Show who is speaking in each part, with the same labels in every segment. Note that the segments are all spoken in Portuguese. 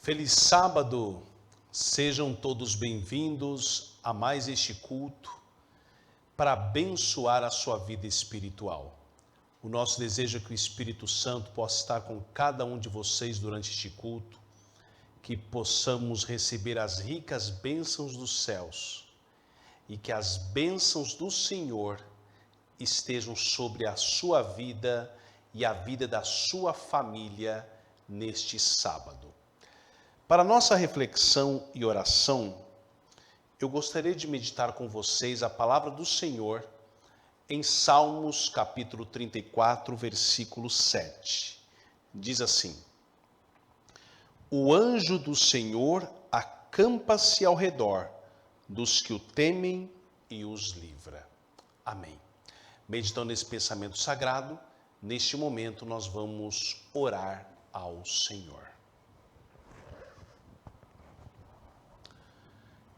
Speaker 1: Feliz sábado, sejam todos bem-vindos a mais este culto para abençoar a sua vida espiritual. O nosso desejo é que o Espírito Santo possa estar com cada um de vocês durante este culto, que possamos receber as ricas bênçãos dos céus e que as bênçãos do Senhor estejam sobre a sua vida e a vida da sua família neste sábado. Para nossa reflexão e oração, eu gostaria de meditar com vocês a palavra do Senhor em Salmos capítulo 34, versículo 7. Diz assim: O anjo do Senhor acampa-se ao redor dos que o temem e os livra. Amém. Meditando nesse pensamento sagrado, neste momento nós vamos orar ao Senhor.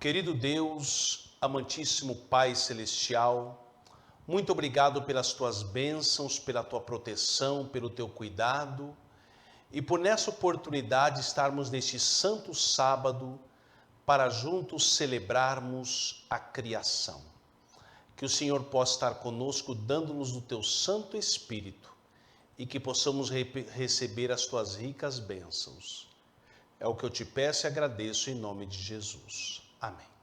Speaker 1: Querido Deus, amantíssimo Pai Celestial, muito obrigado pelas tuas bênçãos, pela tua proteção, pelo teu cuidado e por nessa oportunidade estarmos neste santo sábado para juntos celebrarmos a criação. Que o Senhor possa estar conosco, dando-nos do teu Santo Espírito e que possamos receber as tuas ricas bênçãos. É o que eu te peço e agradeço em nome de Jesus. Amém.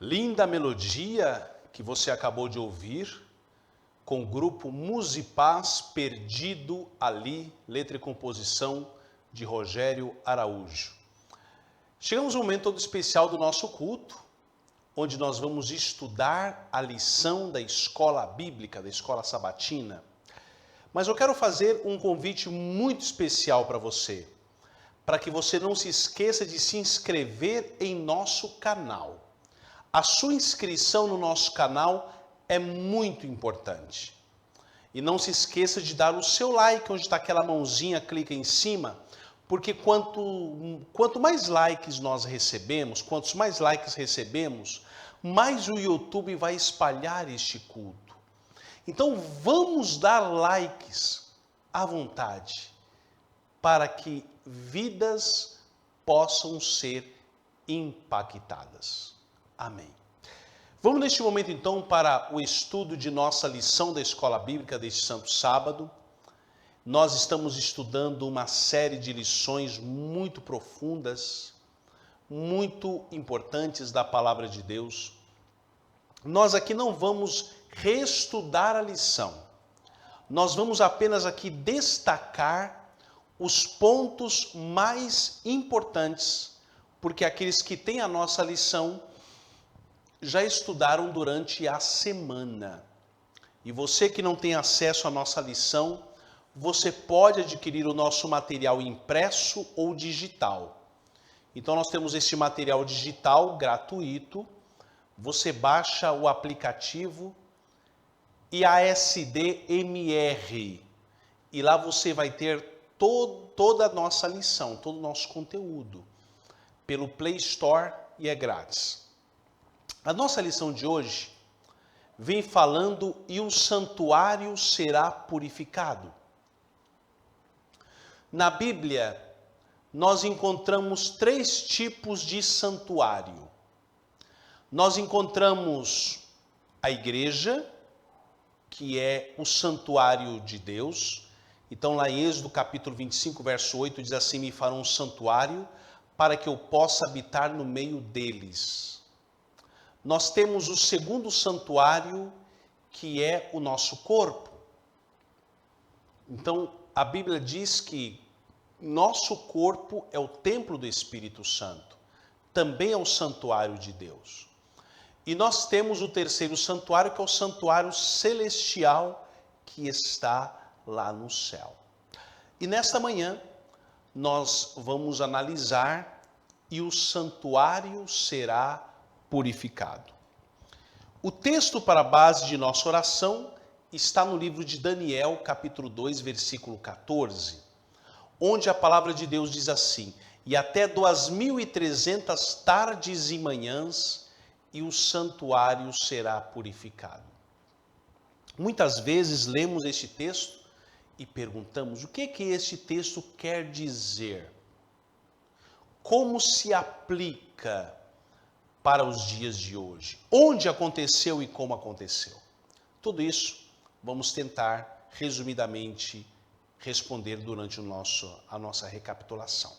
Speaker 1: Linda melodia que você acabou de ouvir com o grupo Musipaz, Perdido Ali, letra e composição de Rogério Araújo. Chegamos a um momento todo especial do nosso culto, onde nós vamos estudar a lição da escola bíblica, da escola sabatina. Mas eu quero fazer um convite muito especial para você, para que você não se esqueça de se inscrever em nosso canal. A sua inscrição no nosso canal é muito importante. E não se esqueça de dar o seu like, onde está aquela mãozinha, clica em cima, porque quanto mais likes nós recebemos, quantos mais likes recebemos, mais o YouTube vai espalhar este culto. Então vamos dar likes à vontade, para que vidas possam ser impactadas. Amém. Vamos neste momento então para o estudo de nossa lição da escola bíblica deste santo sábado. Nós estamos estudando uma série de lições muito profundas, muito importantes da palavra de Deus. Nós aqui não vamos reestudar a lição. Nós vamos apenas aqui destacar os pontos mais importantes, porque aqueles que têm a nossa lição já estudaram durante a semana. E você que não tem acesso à nossa lição, você pode adquirir o nosso material impresso ou digital. Então nós temos esse material digital gratuito. Você baixa o aplicativo IASD-MR e lá você vai ter toda a nossa lição, todo o nosso conteúdo pelo Play Store e é grátis. A nossa lição de hoje vem falando e o santuário será purificado. Na Bíblia, nós encontramos 3 tipos de santuário. Nós encontramos a igreja, que é o santuário de Deus. Então, lá em Êxodo capítulo 25, verso 8, diz assim: me farão um santuário para que eu possa habitar no meio deles. Nós temos o segundo santuário, que é o nosso corpo. Então, a Bíblia diz que nosso corpo é o templo do Espírito Santo. Também é o santuário de Deus. E nós temos o terceiro santuário, que é o santuário celestial, que está lá no céu. E nesta manhã, nós vamos analisar e o santuário será purificado. O texto para a base de nossa oração está no livro de Daniel, capítulo 2, versículo 14, onde a palavra de Deus diz assim: e até 2.300 tardes e manhãs, e o santuário será purificado. Muitas vezes lemos este texto e perguntamos: o que este texto quer dizer? Como se aplica para os dias de hoje? Onde aconteceu e como aconteceu? Tudo isso vamos tentar, resumidamente, responder durante a nossa recapitulação.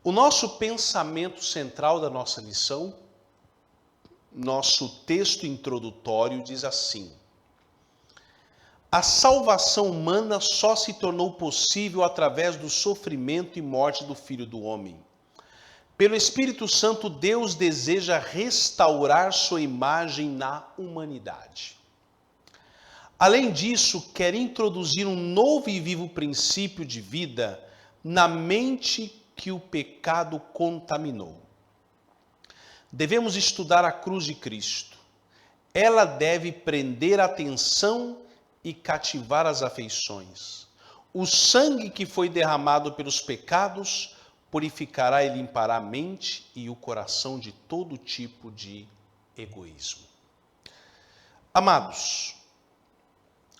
Speaker 1: O nosso pensamento central da nossa lição, nosso texto introdutório diz assim: a salvação humana só se tornou possível através do sofrimento e morte do Filho do Homem. Pelo Espírito Santo, Deus deseja restaurar sua imagem na humanidade. Além disso, quer introduzir um novo e vivo princípio de vida na mente que o pecado contaminou. Devemos estudar a cruz de Cristo. Ela deve prender a atenção e cativar as afeições. O sangue que foi derramado pelos pecados purificará e limpará a mente e o coração de todo tipo de egoísmo. Amados,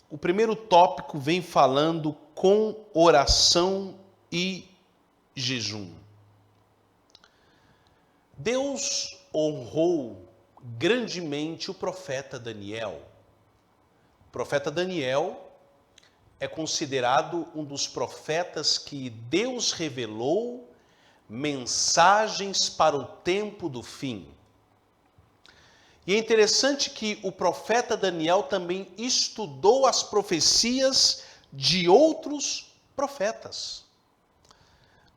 Speaker 1: o primeiro tópico vem falando com oração e jejum. Deus honrou grandemente o profeta Daniel. O profeta Daniel é considerado um dos profetas que Deus revelou mensagens para o tempo do fim. E é interessante que o profeta Daniel também estudou as profecias de outros profetas.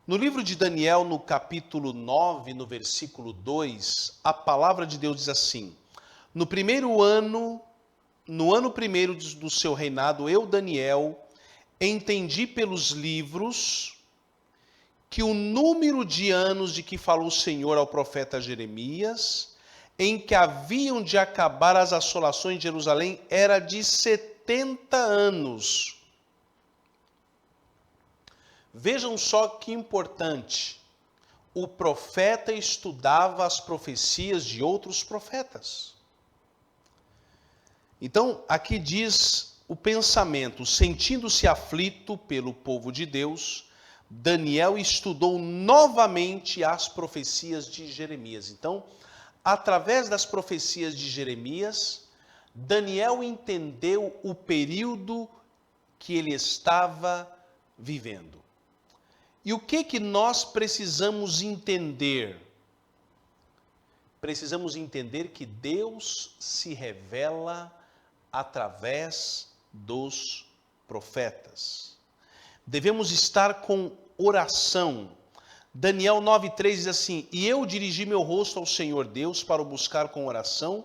Speaker 1: No livro de Daniel, no capítulo 9, no versículo 2, a palavra de Deus diz assim: no ano primeiro do seu reinado, eu, Daniel, entendi pelos livros que o número de anos de que falou o Senhor ao profeta Jeremias, em que haviam de acabar as assolações de Jerusalém, era de 70 anos. Vejam só que importante. O profeta estudava as profecias de outros profetas. Então, aqui diz o pensamento: sentindo-se aflito pelo povo de Deus, Daniel estudou novamente as profecias de Jeremias. Então, através das profecias de Jeremias, Daniel entendeu o período que ele estava vivendo. E o que nós precisamos entender? Precisamos entender que Deus se revela através dos profetas. Devemos estar com oração. Daniel 9,3 diz assim: e eu dirigi meu rosto ao Senhor Deus para o buscar com oração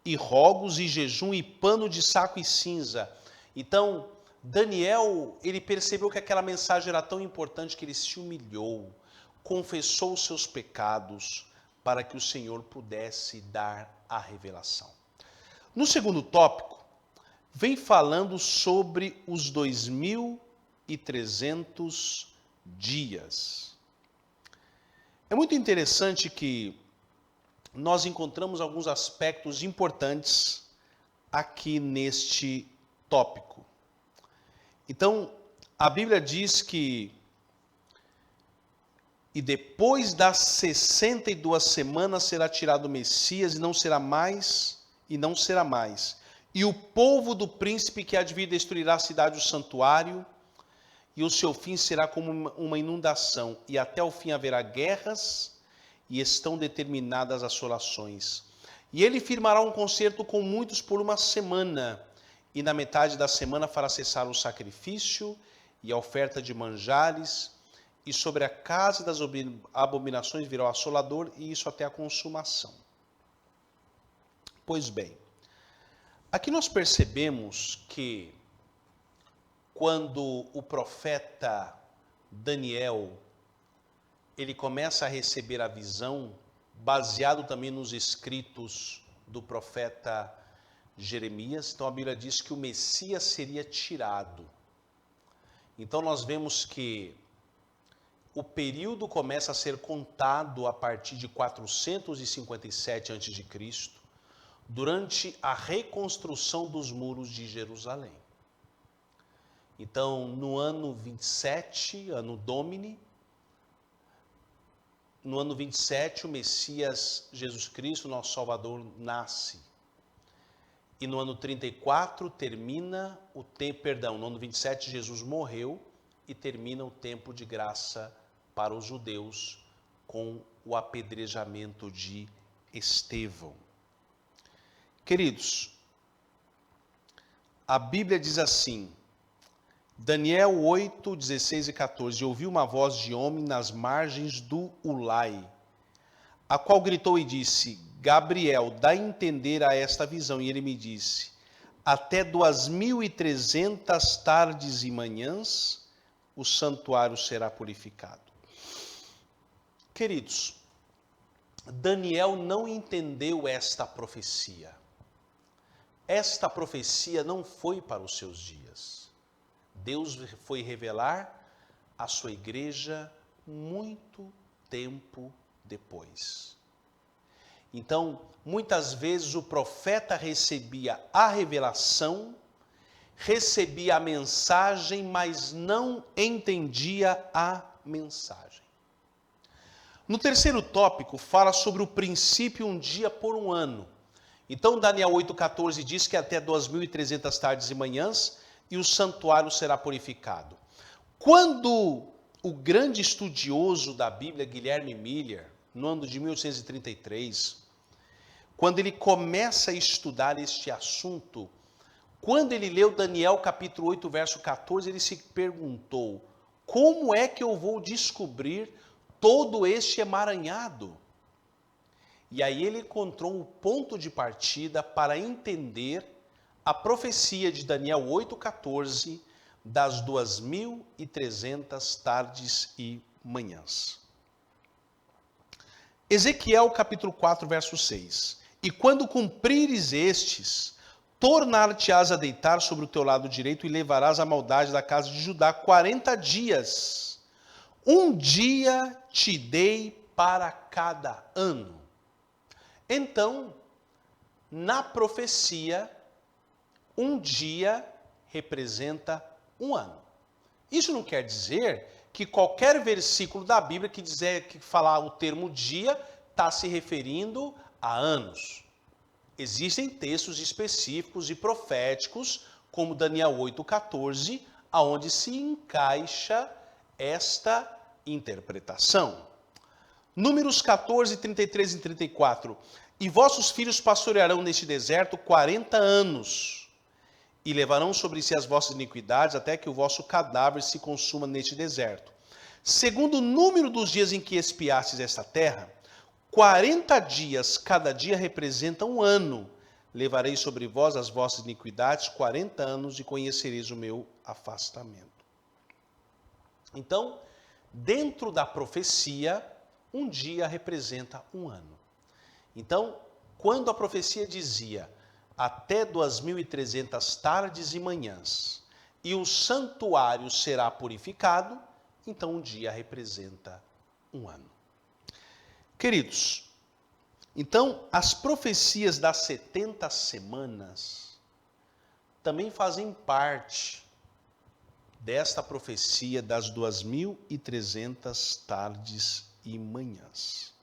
Speaker 1: e rogos e jejum e pano de saco e cinza. Então, Daniel, ele percebeu que aquela mensagem era tão importante que ele se humilhou, confessou os seus pecados para que o Senhor pudesse dar a revelação. No segundo tópico, vem falando sobre os 2300 dias. É muito interessante que nós encontramos alguns aspectos importantes aqui neste tópico. Então, a Bíblia diz que e depois das 62 semanas será tirado o Messias, e não será mais. E o povo do príncipe que há de vir destruirá a cidade e o santuário, e o seu fim será como uma inundação, e até o fim haverá guerras, e estão determinadas assolações. E ele firmará um concerto com muitos por uma semana, e na metade da semana fará cessar o sacrifício e a oferta de manjares, e sobre a casa das abominações virá o assolador, e isso até a consumação. Pois bem, aqui nós percebemos que quando o profeta Daniel, ele começa a receber a visão, baseado também nos escritos do profeta Jeremias, então a Bíblia diz que o Messias seria tirado. Então nós vemos que o período começa a ser contado a partir de 457 a.C., durante a reconstrução dos muros de Jerusalém. Então, no ano 27, ano Domini, no ano 27, o Messias Jesus Cristo, nosso Salvador, nasce. E no ano 34 termina o tempo, no ano 27 Jesus morreu e termina o tempo de graça para os judeus com o apedrejamento de Estevão. Queridos, a Bíblia diz assim, Daniel 8, 16 e 14, ouvi uma voz de homem nas margens do Ulai, a qual gritou e disse, Gabriel, dá a entender a esta visão. E ele me disse, até 2300 tardes e manhãs, o santuário será purificado. Queridos, Daniel não entendeu esta profecia. Esta profecia não foi para os seus dias. Deus foi revelar a sua igreja muito tempo depois. Então, muitas vezes o profeta recebia a revelação, recebia a mensagem, mas não entendia a mensagem. No terceiro tópico, fala sobre o princípio um dia por um ano. Então, Daniel 8,14 diz que até 2300 tardes e manhãs, e o santuário será purificado. Quando o grande estudioso da Bíblia, Guilherme Miller, no ano de 1833, quando ele começa a estudar este assunto, quando ele leu Daniel capítulo 8, verso 14, ele se perguntou: como é que eu vou descobrir todo este emaranhado? E aí ele encontrou o ponto de partida para entender a profecia de Daniel 8,14 das 2300 tardes e manhãs. Ezequiel capítulo 4, verso 6. E quando cumprires estes, tornar-te-ás a deitar sobre o teu lado direito e levarás a maldade da casa de Judá 40 dias. Um dia te dei para cada ano. Então, na profecia, um dia representa um ano. Isso não quer dizer que qualquer versículo da Bíblia que falar o termo dia está se referindo a anos. Existem textos específicos e proféticos, como Daniel 8,14, aonde se encaixa esta interpretação. Números 14, 33 e 34. E vossos filhos pastorearão neste deserto 40 anos, e levarão sobre si as vossas iniquidades, até que o vosso cadáver se consuma neste deserto. Segundo o número dos dias em que espiastes esta terra, 40 dias, cada dia representa um ano. Levarei sobre vós as vossas iniquidades 40 anos, e conhecereis o meu afastamento. Então, dentro da profecia, um dia representa um ano. Então, quando a profecia dizia até 2300 tardes e manhãs, e o santuário será purificado, então um dia representa um ano. Queridos, então as profecias das 70 semanas também fazem parte desta profecia das 2300 tardes e manhãs.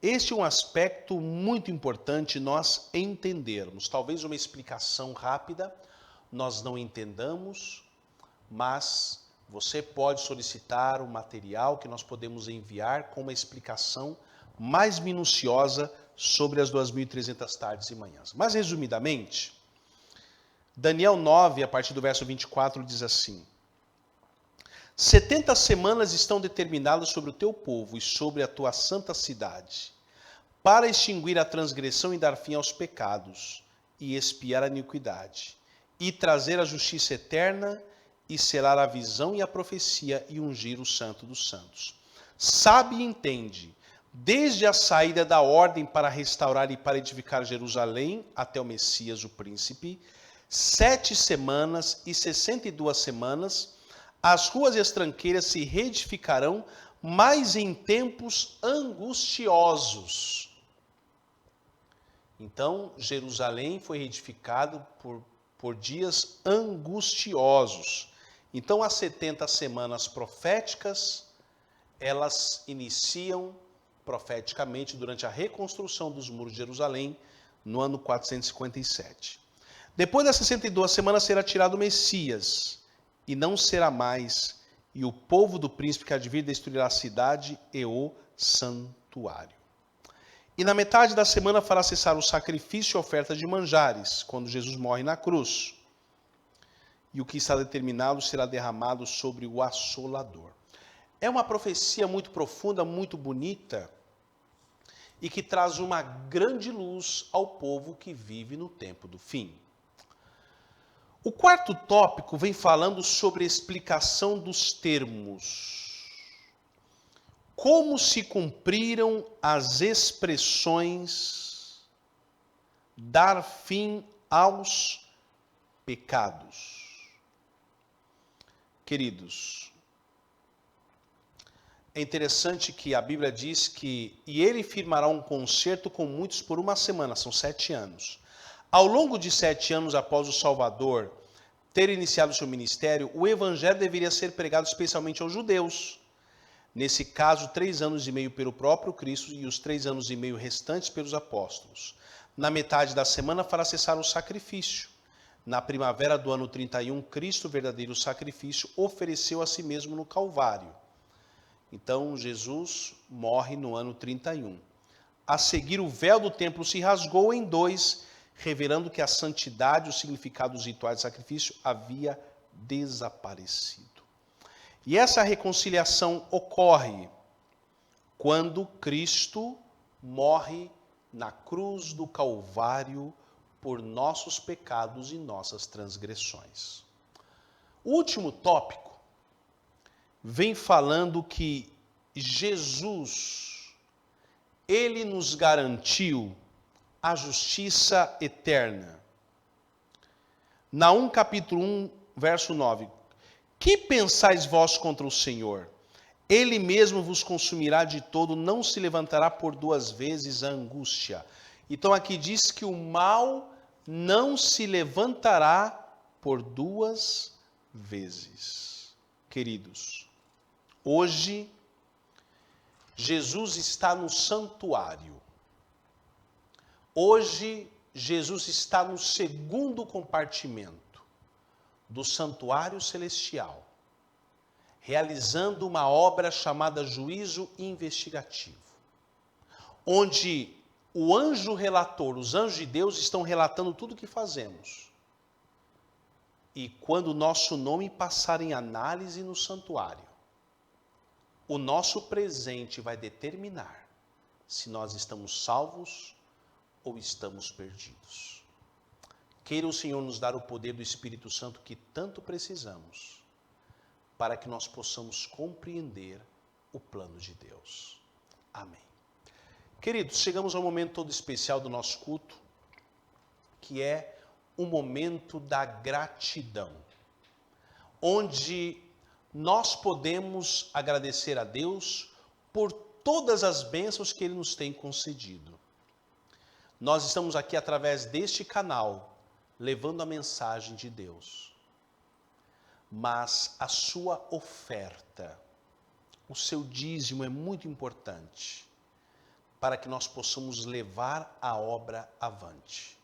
Speaker 1: Este é um aspecto muito importante nós entendermos. Talvez uma explicação rápida nós não entendamos, mas você pode solicitar um material que nós podemos enviar com uma explicação mais minuciosa sobre as 2300 tardes e manhãs. Mas resumidamente, Daniel 9, a partir do verso 24, diz assim: 70 semanas estão determinadas sobre o teu povo e sobre a tua santa cidade, para extinguir a transgressão e dar fim aos pecados, e expiar a iniquidade, e trazer a justiça eterna, e selar a visão e a profecia, e ungir o santo dos santos. Sabe e entende, desde a saída da ordem para restaurar e para edificar Jerusalém, até o Messias, o príncipe, 7 semanas e 62 semanas, as ruas e as tranqueiras se reedificarão, mas em tempos angustiosos. Então, Jerusalém foi reedificado por dias angustiosos. Então, as 70 semanas proféticas, elas iniciam profeticamente durante a reconstrução dos muros de Jerusalém, no ano 457. Depois das 62 semanas será tirado o Messias, e não será mais, e o povo do príncipe que há de vir destruirá a cidade e o santuário. E na metade da semana fará cessar o sacrifício e a oferta de manjares, quando Jesus morre na cruz. E o que está determinado será derramado sobre o assolador. É uma profecia muito profunda, muito bonita, e que traz uma grande luz ao povo que vive no tempo do fim. O quarto tópico vem falando sobre a explicação dos termos. Como se cumpriram as expressões dar fim aos pecados. Queridos, é interessante que a Bíblia diz que e ele firmará um concerto com muitos por uma semana, são 7 anos. Ao longo de 7 anos após o Salvador ter iniciado seu ministério, o evangelho deveria ser pregado especialmente aos judeus. Nesse caso, 3 anos e meio pelo próprio Cristo e os 3 anos e meio restantes pelos apóstolos. Na metade da semana fará cessar o sacrifício. Na primavera do ano 31, Cristo, verdadeiro sacrifício, ofereceu a si mesmo no Calvário. Então, Jesus morre no ano 31. a seguir, o véu do templo se rasgou em dois, revelando que a santidade, o significado dos rituais de sacrifício havia desaparecido. E essa reconciliação ocorre quando Cristo morre na cruz do Calvário por nossos pecados e nossas transgressões. O último tópico vem falando que Jesus, ele nos garantiu a justiça eterna. Naum capítulo 1, verso 9. Que pensais vós contra o Senhor? Ele mesmo vos consumirá de todo, não se levantará por duas vezes a angústia. Então aqui diz que o mal não se levantará por duas vezes. Queridos, hoje Jesus está no santuário. Hoje Jesus está no segundo compartimento do santuário celestial, realizando uma obra chamada juízo investigativo, onde o anjo relator, os anjos de Deus estão relatando tudo o que fazemos. E quando o nosso nome passar em análise no santuário, o nosso presente vai determinar se nós estamos salvos ou estamos perdidos. Queira o Senhor nos dar o poder do Espírito Santo que tanto precisamos, para que nós possamos compreender o plano de Deus. Amém. Queridos, chegamos ao momento todo especial do nosso culto, que é o momento da gratidão, onde nós podemos agradecer a Deus por todas as bênçãos que Ele nos tem concedido. Nós estamos aqui através deste canal, levando a mensagem de Deus. Mas a sua oferta, o seu dízimo é muito importante para que nós possamos levar a obra avante.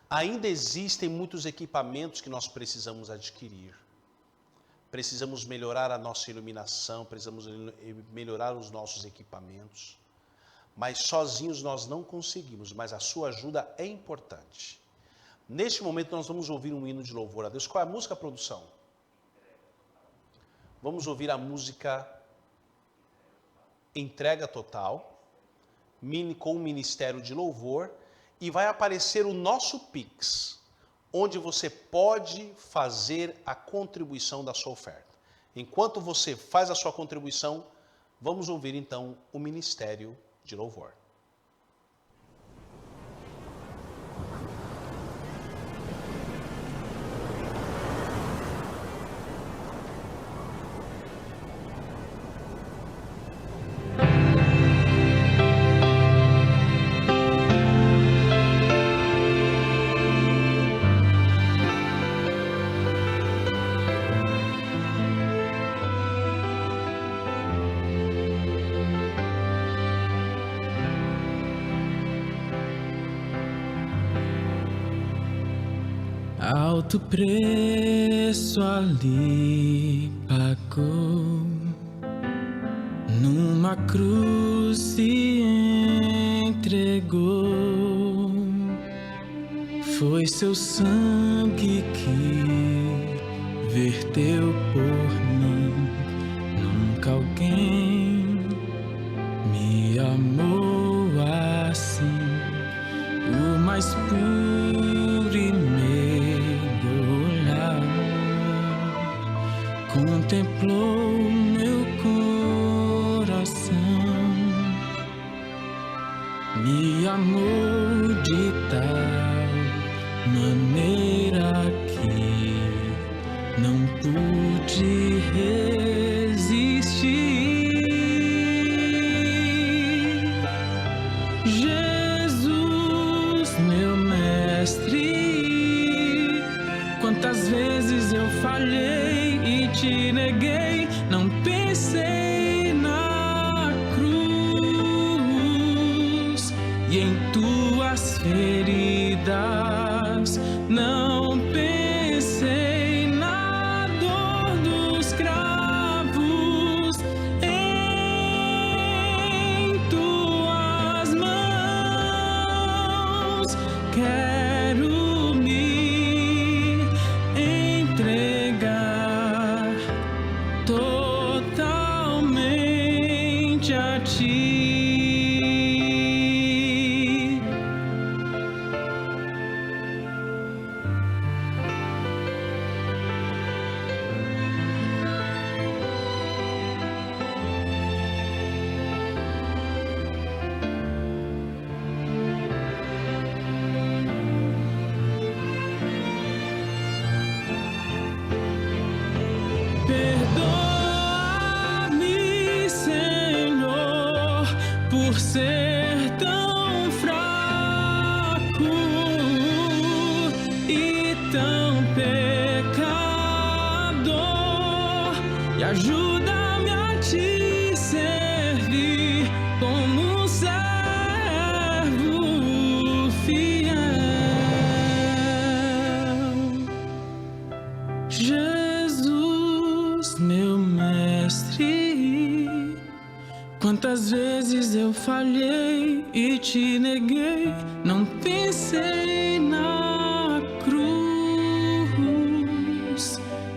Speaker 1: Ainda existem muitos equipamentos que nós precisamos adquirir. Precisamos melhorar a nossa iluminação, precisamos melhorar os nossos equipamentos. Mas sozinhos nós não conseguimos, mas a sua ajuda é importante. Neste momento nós vamos ouvir um hino de louvor a Deus. Qual é a música, produção? Vamos ouvir a música Entrega Total, com o Ministério de Louvor, e vai aparecer o nosso Pix, onde você pode fazer a contribuição da sua oferta. Enquanto você faz a sua contribuição, vamos ouvir então o Ministério de Louvor.
Speaker 2: Alto preço ali pagou, numa cruz se entregou. Foi seu sangue que verteu por mim. Nunca alguém me amou assim. O mais puro e contemplou meu coração, me amou de tal maneira que não pude resistir. Jesus, meu mestre, quantas vezes eu falhei e te neguei, não pensei na cruz e em tuas feridas, não pensei na dor dos cravos, em tuas por ser tão fraco e tão pecador, e ajuda-me a te servir como um servo fiel. Jesus, meu mestre, quantas vezes eu falhei e te neguei, não pensei na cruz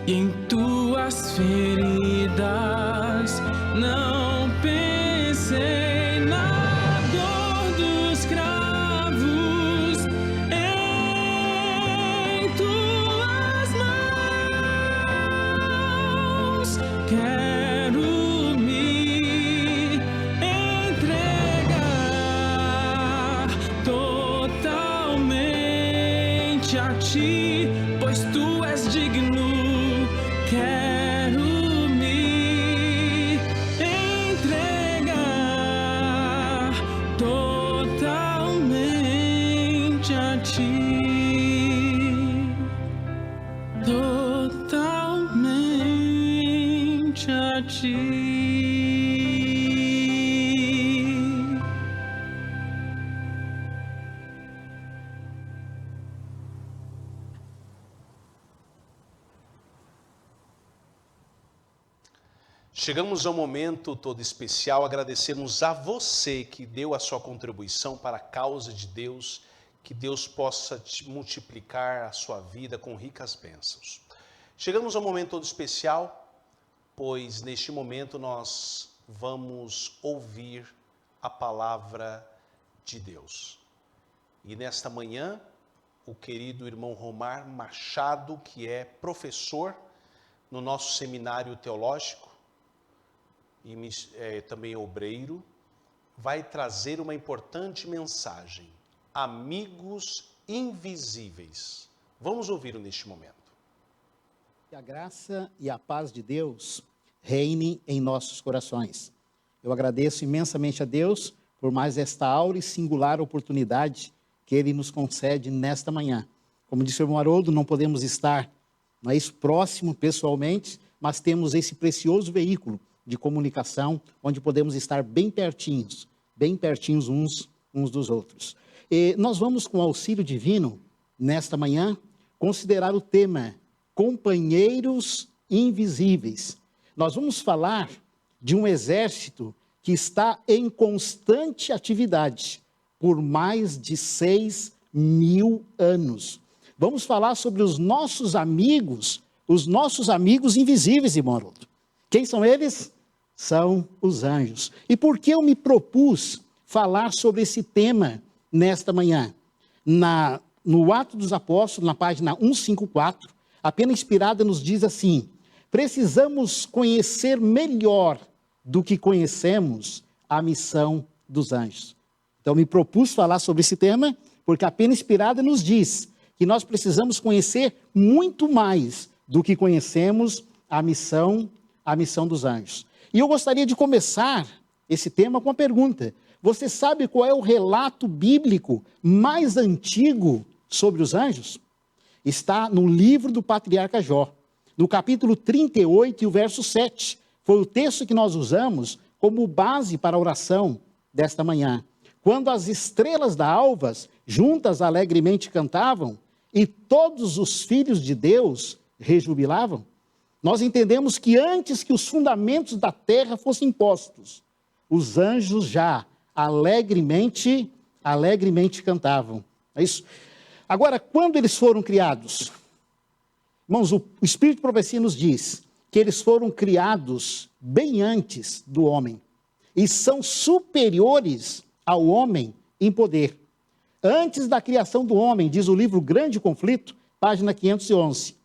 Speaker 2: e em tuas feridas, não pensei na dor dos cravos, em tuas mãos quero me entregar totalmente a ti, pois tu és digno. Quero me entregar totalmente a ti, totalmente a ti.
Speaker 1: Chegamos a um momento todo especial, agradecermos a você que deu a sua contribuição para a causa de Deus, que Deus possa te multiplicar a sua vida com ricas bênçãos. Chegamos a um momento todo especial, pois neste momento nós vamos ouvir a palavra de Deus. E nesta manhã, o querido irmão Romar Machado, que é professor no nosso seminário teológico, e também obreiro, vai trazer uma importante mensagem: amigos invisíveis. Vamos ouvi-lo neste momento.
Speaker 3: Que a graça e a paz de Deus reine em nossos corações. Eu agradeço imensamente a Deus por mais esta aura e singular oportunidade que Ele nos concede nesta manhã. Como disse o irmão Haroldo, não podemos estar mais próximo pessoalmente, mas temos esse precioso veículo de comunicação, onde podemos estar bem pertinhos uns dos outros. E nós vamos, com o auxílio divino, nesta manhã, considerar o tema companheiros invisíveis. Nós vamos falar de um exército que está em constante atividade por mais de 6.000 anos. Vamos falar sobre os nossos amigos invisíveis, irmão Haroldo. Quem são eles? São os anjos. E por que eu me propus falar sobre esse tema nesta manhã? No Atos dos Apóstolos, na página 154, a Pena Inspirada nos diz assim: precisamos conhecer melhor do que conhecemos a missão dos anjos. Então, me propus falar sobre esse tema, porque a Pena Inspirada nos diz que nós precisamos conhecer muito mais do que conhecemos a missão dos anjos. E eu gostaria de começar esse tema com uma pergunta. Você sabe qual é o relato bíblico mais antigo sobre os anjos? Está no livro do patriarca Jó, no capítulo 38 e o verso 7. Foi o texto que nós usamos como base para a oração desta manhã. Quando as estrelas da alvas juntas alegremente cantavam e todos os filhos de Deus rejubilavam, nós entendemos que antes que os fundamentos da terra fossem postos, os anjos já alegremente cantavam. É isso? Agora, quando eles foram criados? Irmãos, o Espírito de Profecia nos diz que eles foram criados bem antes do homem e são superiores ao homem em poder. Antes da criação do homem, diz o livro Grande Conflito, página 511.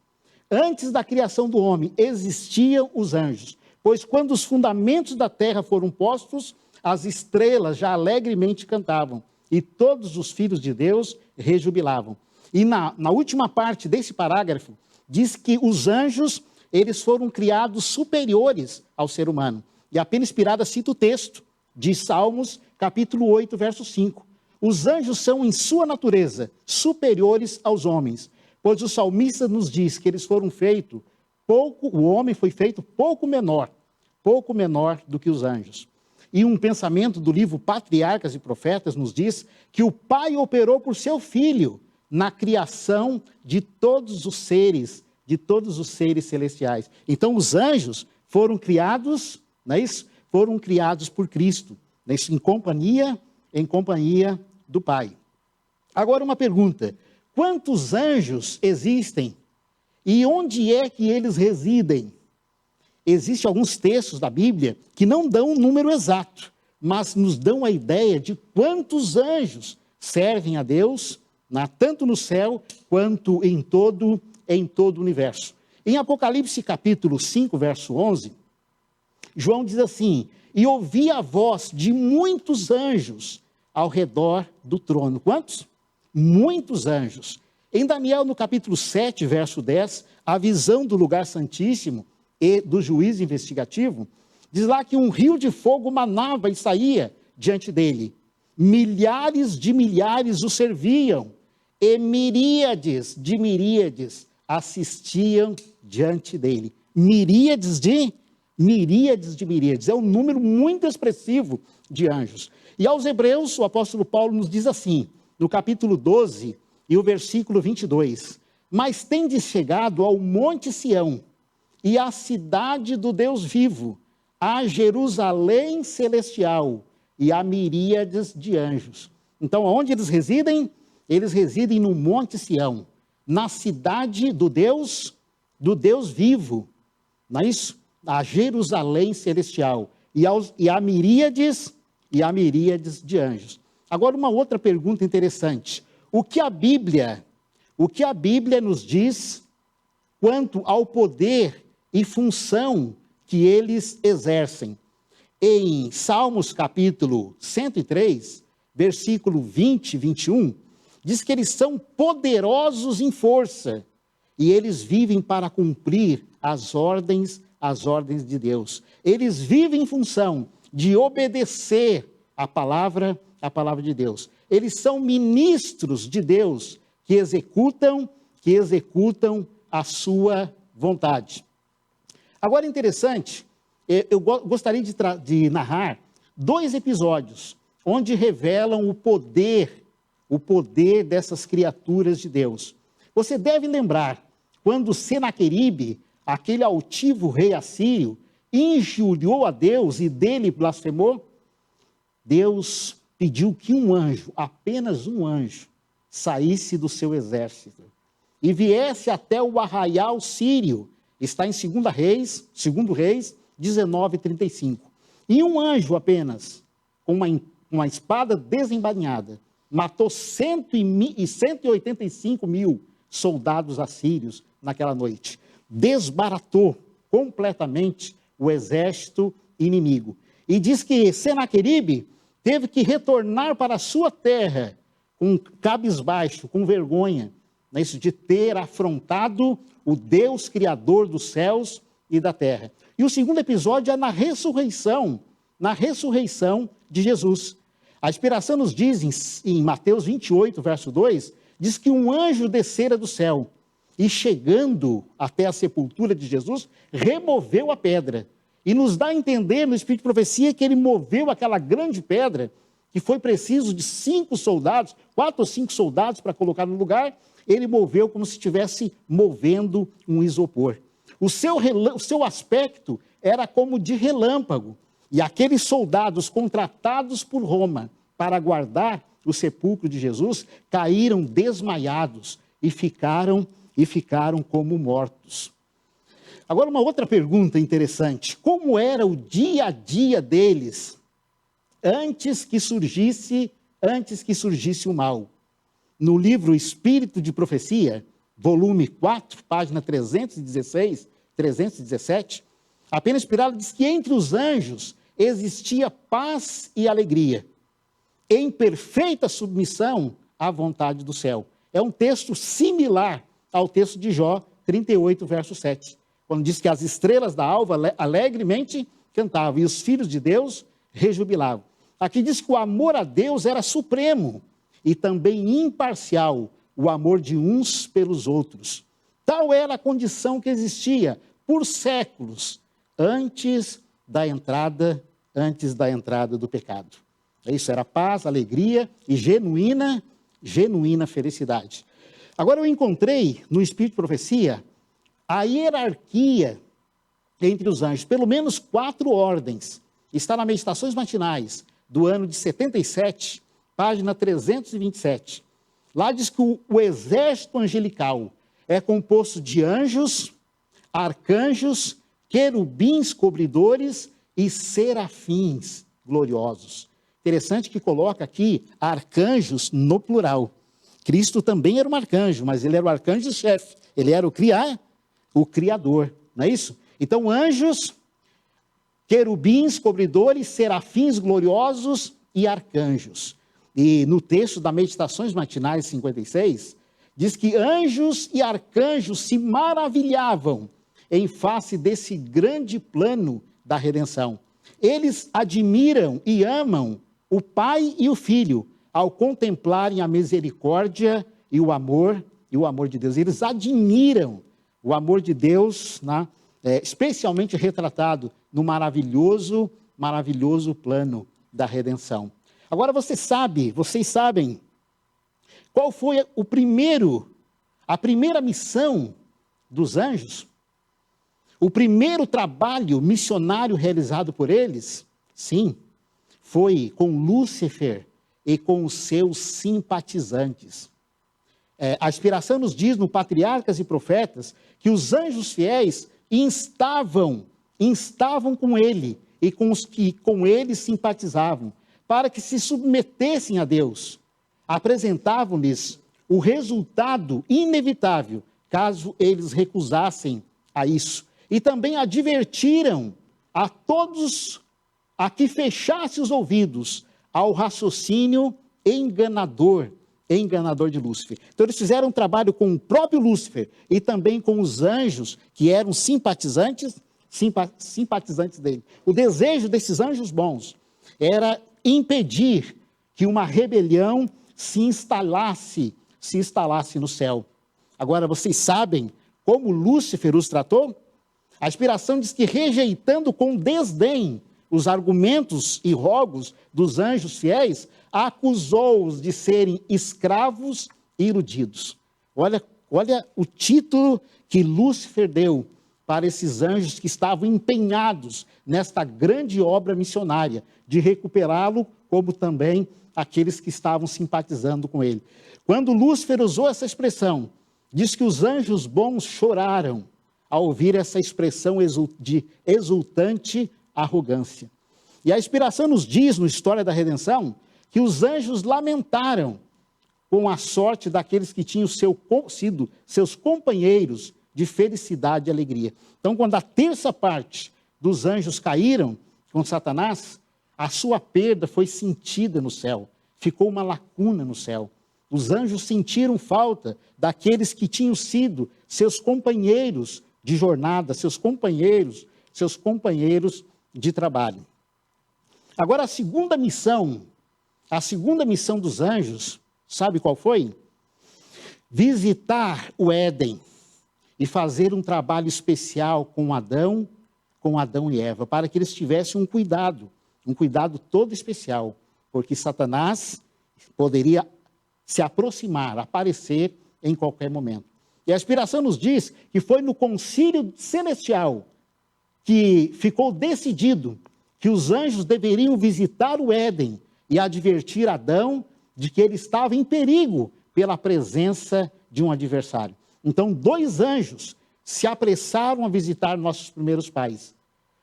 Speaker 3: Antes da criação do homem existiam os anjos, pois quando os fundamentos da terra foram postos, as estrelas já alegremente cantavam e todos os filhos de Deus rejubilavam. E na última parte desse parágrafo, diz que os anjos, eles foram criados superiores ao ser humano. E a Pena Inspirada cita o texto de Salmos, capítulo 8, verso 5. Os anjos são, em sua natureza, superiores aos homens, pois o salmista nos diz que eles foram feitos o homem foi feito pouco menor do que os anjos. E um pensamento do livro Patriarcas e Profetas nos diz que o Pai operou por seu Filho na criação de todos os seres celestiais. Então, os anjos foram criados, não é isso? Foram criados por Cristo, não é isso? Em companhia do Pai. Agora, uma pergunta: quantos anjos existem? E onde é que eles residem? Existem alguns textos da Bíblia que não dão um número exato, mas nos dão a ideia de quantos anjos servem a Deus, tanto no céu quanto em todo o universo. Em Apocalipse capítulo 5, verso 11, João diz assim: e ouvi a voz de muitos anjos ao redor do trono. Quantos? Muitos anjos. Em Daniel, no capítulo 7, verso 10, a visão do lugar santíssimo e do juízo investigativo, diz lá que um rio de fogo manava e saía diante dele. Milhares de milhares o serviam, e miríades de miríades assistiam diante dele. Miríades de miríades. É um número muito expressivo de anjos. E aos Hebreus, o apóstolo Paulo nos diz assim, no capítulo 12, e o versículo 22, mas tendes chegado ao monte Sião, e à cidade do Deus vivo, a Jerusalém celestial, e a miríades de anjos. Então, onde eles residem? Eles residem no monte Sião, na cidade do Deus vivo, não é isso? A Jerusalém celestial, e a miríades de anjos. Agora, uma outra pergunta interessante. O que a Bíblia nos diz quanto ao poder e função que eles exercem? Em Salmos capítulo 103, versículo 20 e 21, diz que eles são poderosos em força e eles vivem para cumprir as ordens de Deus. Eles vivem em função de obedecer a palavra de Deus. Eles são ministros de Deus que executam a sua vontade. Agora, interessante, eu gostaria de narrar 2 episódios onde revelam o poder dessas criaturas de Deus. Você deve lembrar quando Senaqueribe, aquele altivo rei assírio, injuriou a Deus e dele blasfemou. Deus pediu que um anjo, apenas um anjo, saísse do seu exército e viesse até o arraial sírio. Está em 2 Reis 19:35. E um anjo apenas, com uma espada desembainhada, matou 185 mil soldados assírios naquela noite. Desbaratou completamente o exército inimigo. E diz que Senaqueribe teve que retornar para a sua terra com cabisbaixo, com vergonha, né, isso de ter afrontado o Deus Criador dos céus e da terra. E o segundo episódio é na ressurreição de Jesus. A inspiração nos diz, em Mateus 28, verso 2, diz que um anjo descera do céu e, chegando até a sepultura de Jesus, removeu a pedra. E nos dá a entender no Espírito de Profecia que ele moveu aquela grande pedra, que foi preciso de 4 ou 5 soldados para colocar no lugar, ele moveu como se estivesse movendo um isopor. O seu aspecto era como de relâmpago, e aqueles soldados contratados por Roma para guardar o sepulcro de Jesus caíram desmaiados e ficaram como mortos. Agora, uma outra pergunta interessante: como era o dia a dia deles antes que surgisse o mal? No livro Espírito de Profecia, volume 4, página 316, 317, a Pena Inspirada diz que entre os anjos existia paz e alegria, em perfeita submissão à vontade do céu. É um texto similar ao texto de Jó 38, verso 7, quando diz que as estrelas da alva alegremente cantavam, e os filhos de Deus rejubilavam. Aqui diz que o amor a Deus era supremo e também imparcial, o amor de uns pelos outros. Tal era a condição que existia por séculos antes da entrada do pecado. Isso era paz, alegria e genuína felicidade. Agora eu encontrei no Espírito de Profecia a hierarquia entre os anjos, pelo menos 4 ordens. Está nas Meditações Matinais do ano de 77, página 327. Lá diz que o exército angelical é composto de anjos, arcanjos, querubins cobridores e serafins gloriosos. Interessante que coloca aqui arcanjos no plural. Cristo também era um arcanjo, mas ele era o arcanjo-chefe. Ele era o criador, não é isso? Então, anjos, querubins cobridores, serafins gloriosos e arcanjos. E no texto da Meditações Matinais 56, diz que anjos e arcanjos se maravilhavam em face desse grande plano da redenção. Eles admiram e amam o Pai e o Filho ao contemplarem a misericórdia e o amor de Deus. Eles admiram o amor de Deus, né? Especialmente retratado no maravilhoso plano da redenção. Agora vocês sabem qual foi a primeira missão dos anjos? O primeiro trabalho missionário realizado por eles? Sim, foi com Lúcifer e com os seus simpatizantes. A inspiração nos diz, no Patriarcas e Profetas, que os anjos fiéis instavam com ele e com os que com ele simpatizavam, para que se submetessem a Deus. Apresentavam-lhes o resultado inevitável, caso eles recusassem a isso. E também advertiram a todos a que fechasse os ouvidos ao raciocínio enganador de Lúcifer. Então eles fizeram um trabalho com o próprio Lúcifer e também com os anjos que eram simpatizantes dele. O desejo desses anjos bons era impedir que uma rebelião se instalasse no céu. Agora vocês sabem como Lúcifer os tratou? A inspiração diz que, rejeitando com desdém os argumentos e rogos dos anjos fiéis, acusou-os de serem escravos e iludidos. Olha o título que Lúcifer deu para esses anjos que estavam empenhados nesta grande obra missionária, de recuperá-lo, como também aqueles que estavam simpatizando com ele. Quando Lúcifer usou essa expressão, diz que os anjos bons choraram ao ouvir essa expressão de exultante arrogância. E a inspiração nos diz, no História da Redenção, que os anjos lamentaram com a sorte daqueles que tinham sido seus companheiros de felicidade e alegria. Então, quando a terça parte dos anjos caíram com Satanás, a sua perda foi sentida no céu, ficou uma lacuna no céu. Os anjos sentiram falta daqueles que tinham sido seus companheiros de jornada, seus companheiros de trabalho. Agora, a segunda missão dos anjos, sabe qual foi? Visitar o Éden e fazer um trabalho especial com Adão e Eva, para que eles tivessem um cuidado todo especial, porque Satanás poderia se aproximar, aparecer em qualquer momento. E a inspiração nos diz que foi no concílio celestial que ficou decidido que os anjos deveriam visitar o Éden e advertir Adão de que ele estava em perigo pela presença de um adversário. Então, 2 anjos se apressaram a visitar nossos primeiros pais.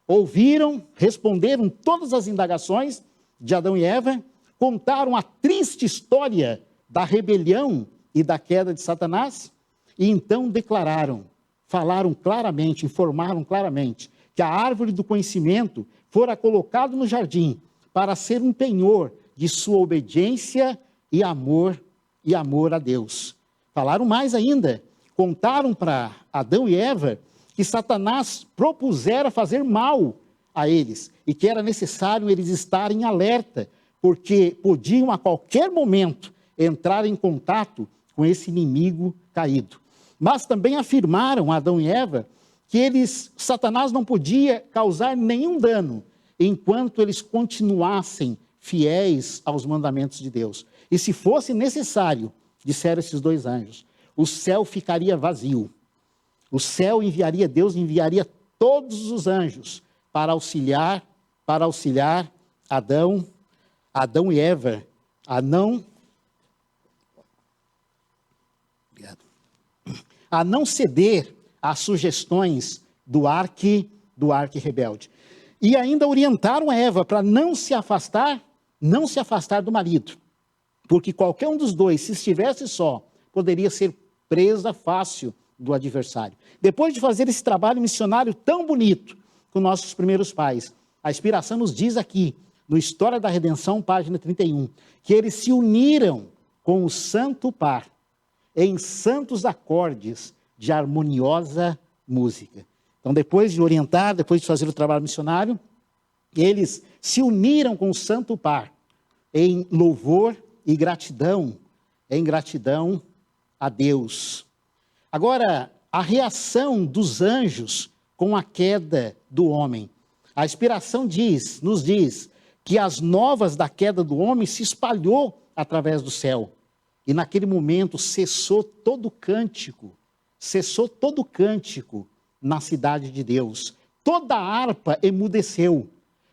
Speaker 3: Ouviram, responderam todas as indagações de Adão e Eva, contaram a triste história da rebelião e da queda de Satanás, e então falaram claramente, informaram claramente que a árvore do conhecimento fora colocada no jardim para ser um penhor de sua obediência e amor a Deus. Falaram mais ainda, contaram para Adão e Eva que Satanás propusera fazer mal a eles e que era necessário eles estarem alerta, porque podiam a qualquer momento entrar em contato com esse inimigo caído. Mas também afirmaram a Adão e Eva que Satanás não podia causar nenhum dano enquanto eles continuassem fiéis aos mandamentos de Deus. E se fosse necessário, disseram esses dois anjos, o céu ficaria vazio. Deus enviaria todos os anjos para auxiliar Adão e Eva a não ceder às sugestões do arque rebelde. E ainda orientaram a Eva para não se afastar do marido, porque qualquer um dos dois, se estivesse só, poderia ser presa fácil do adversário. Depois de fazer esse trabalho missionário tão bonito com nossos primeiros pais, a inspiração nos diz aqui, no História da Redenção, página 31, que eles se uniram com o Santo Par em santos acordes de harmoniosa música. Então, depois de orientar, depois de fazer o trabalho missionário, eles se uniram com o Santo Par em louvor e gratidão, a Deus. Agora, a reação dos anjos com a queda do homem. A inspiração nos diz que as novas da queda do homem se espalhou através do céu. E naquele momento cessou todo cântico na cidade de Deus. Toda a harpa emudeceu.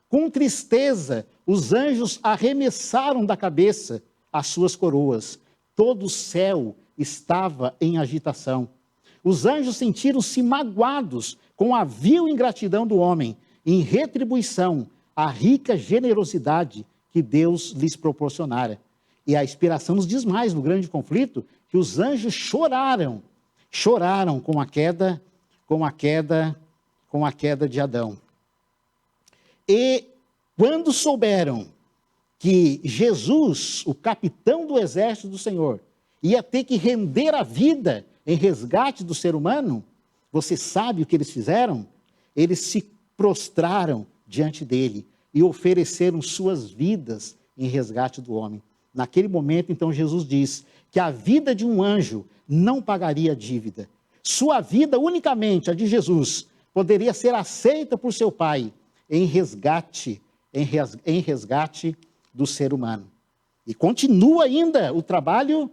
Speaker 3: Com tristeza, os anjos arremessaram da cabeça as suas coroas. Todo o céu estava em agitação. Os anjos sentiram-se magoados com a vil ingratidão do homem, em retribuição à rica generosidade que Deus lhes proporcionara. E a inspiração nos diz mais, no grande conflito, que os anjos choraram com a queda de Adão. E quando souberam que Jesus, o capitão do exército do Senhor, ia ter que render a vida em resgate do ser humano, você sabe o que eles fizeram? Eles se prostraram diante dele e ofereceram suas vidas em resgate do homem. Naquele momento, então, Jesus diz que a vida de um anjo não pagaria a dívida. Sua vida, unicamente a de Jesus, poderia ser aceita por seu Pai em resgate do ser humano. E continua ainda o trabalho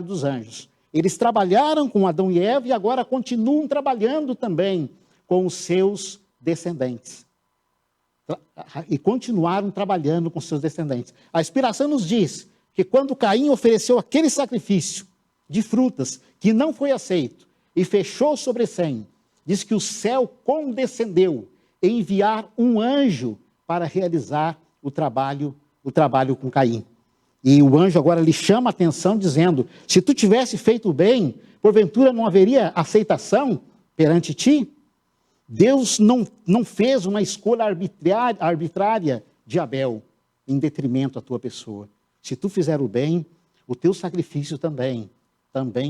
Speaker 3: dos anjos. Eles trabalharam com Adão e Eva e agora continuam trabalhando também com os seus descendentes. E continuaram trabalhando com seus descendentes. A inspiração nos diz que quando Caim ofereceu aquele sacrifício de frutas que não foi aceito e fechou sobre Sem, diz que o céu condescendeu em enviar um anjo para realizar o trabalho com Caim. E o anjo agora lhe chama a atenção dizendo, se tu tivesse feito bem, porventura não haveria aceitação perante ti? Deus não fez uma escolha arbitrária de Abel em detrimento à tua pessoa. Se tu fizer o bem, o teu sacrifício também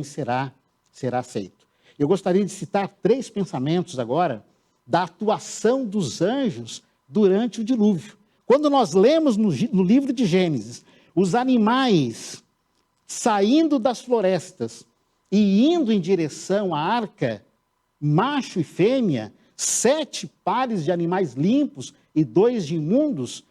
Speaker 3: será aceito. Eu gostaria de citar 3 pensamentos agora da atuação dos anjos durante o dilúvio. Quando nós lemos no livro de Gênesis, os animais saindo das florestas e indo em direção à arca, macho e fêmea, 7 pares de animais limpos e 2 de imundos,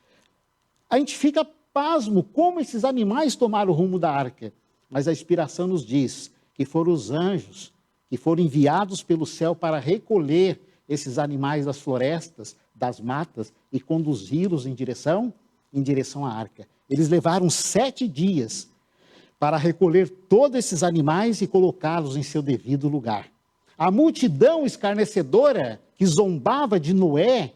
Speaker 3: a gente fica pasmo como esses animais tomaram o rumo da arca. Mas a inspiração nos diz que foram os anjos que foram enviados pelo céu para recolher esses animais das florestas, das matas e conduzi-los em direção à arca. Eles levaram 7 dias para recolher todos esses animais e colocá-los em seu devido lugar. A multidão escarnecedora que zombava de Noé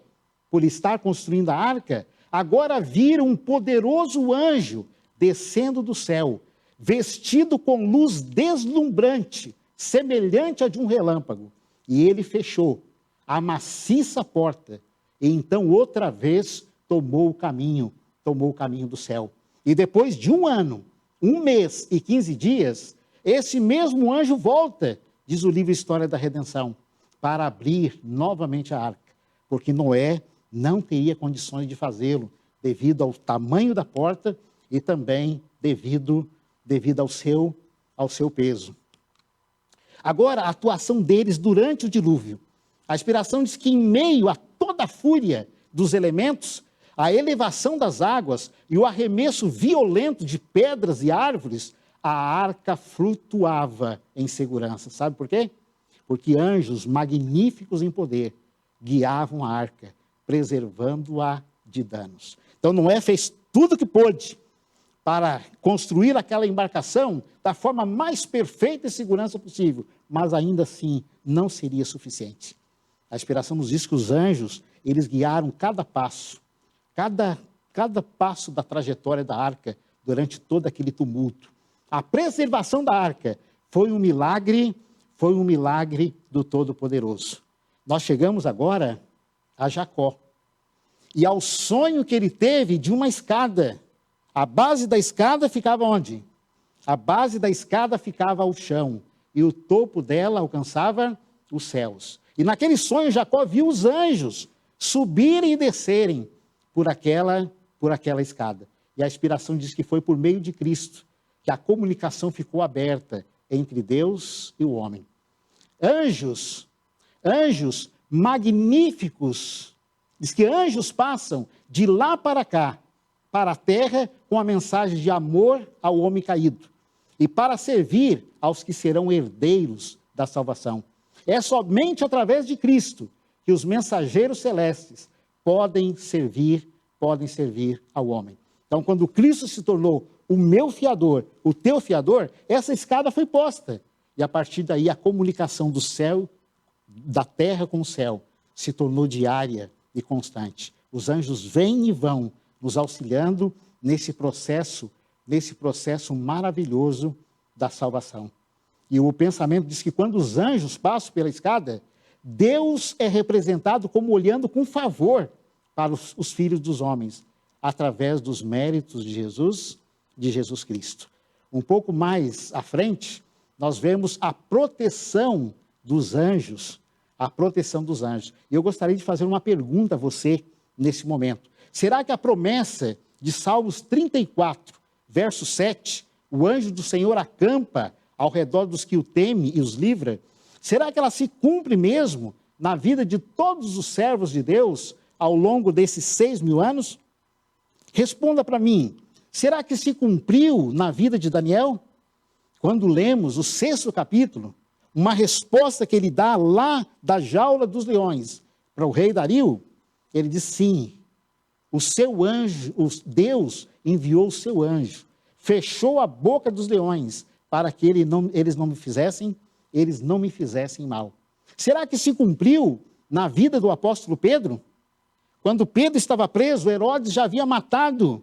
Speaker 3: por estar construindo a arca, agora viram um poderoso anjo descendo do céu, vestido com luz deslumbrante, semelhante a de um relâmpago. E ele fechou a maciça porta, e então outra vez tomou o caminho do céu. E depois de 1 ano, 1 mês e 15 dias, esse mesmo anjo volta, diz o livro História da Redenção, para abrir novamente a arca, porque Noé não teria condições de fazê-lo, devido ao tamanho da porta e também devido ao seu peso. Agora, a atuação deles durante o dilúvio. A inspiração diz que em meio a toda a fúria dos elementos, a elevação das águas e o arremesso violento de pedras e árvores, a arca flutuava em segurança. Sabe por quê? Porque anjos magníficos em poder guiavam a arca, preservando-a de danos. Então Noé fez tudo o que pôde para construir aquela embarcação da forma mais perfeita e segurança possível, mas ainda assim não seria suficiente. A inspiração nos diz que os anjos, eles guiaram cada passo da trajetória da arca durante todo aquele tumulto. A preservação da arca foi um milagre do Todo-Poderoso. Nós chegamos agora a Jacó e ao sonho que ele teve de uma escada. A base da escada ficava onde? A base da escada ficava ao chão e o topo dela alcançava os céus. E naquele sonho Jacó viu os anjos subirem e descerem por aquela escada. E a inspiração diz que foi por meio de Cristo que a comunicação ficou aberta entre Deus e o homem. Anjos magníficos, diz que anjos passam de lá para cá, para a terra, com a mensagem de amor ao homem caído e para servir aos que serão herdeiros da salvação. É somente através de Cristo que os mensageiros celestes podem servir ao homem. Então, quando Cristo se tornou o meu fiador, o teu fiador, essa escada foi posta. E a partir daí a comunicação do céu, da terra com o céu, se tornou diária e constante. Os anjos vêm e vão nos auxiliando nesse processo maravilhoso da salvação. E o pensamento diz que quando os anjos passam pela escada, Deus é representado como olhando com favor para os filhos dos homens, através dos méritos de Jesus Cristo. Um pouco mais à frente, nós vemos a proteção dos anjos, E eu gostaria de fazer uma pergunta a você nesse momento. Será que a promessa de Salmos 34, verso 7, o anjo do Senhor acampa ao redor dos que o temem e os livra, será que ela se cumpre mesmo na vida de todos os servos de Deus ao longo desses 6.000 anos? Responda para mim, será que se cumpriu na vida de Daniel? Quando lemos o 6º capítulo, uma resposta que ele dá lá da jaula dos leões para o rei Dario, ele diz sim, o seu anjo, Deus enviou o seu anjo, fechou a boca dos leões para que eles não me fizessem mal. Será que se cumpriu na vida do apóstolo Pedro? Quando Pedro estava preso, Herodes já havia matado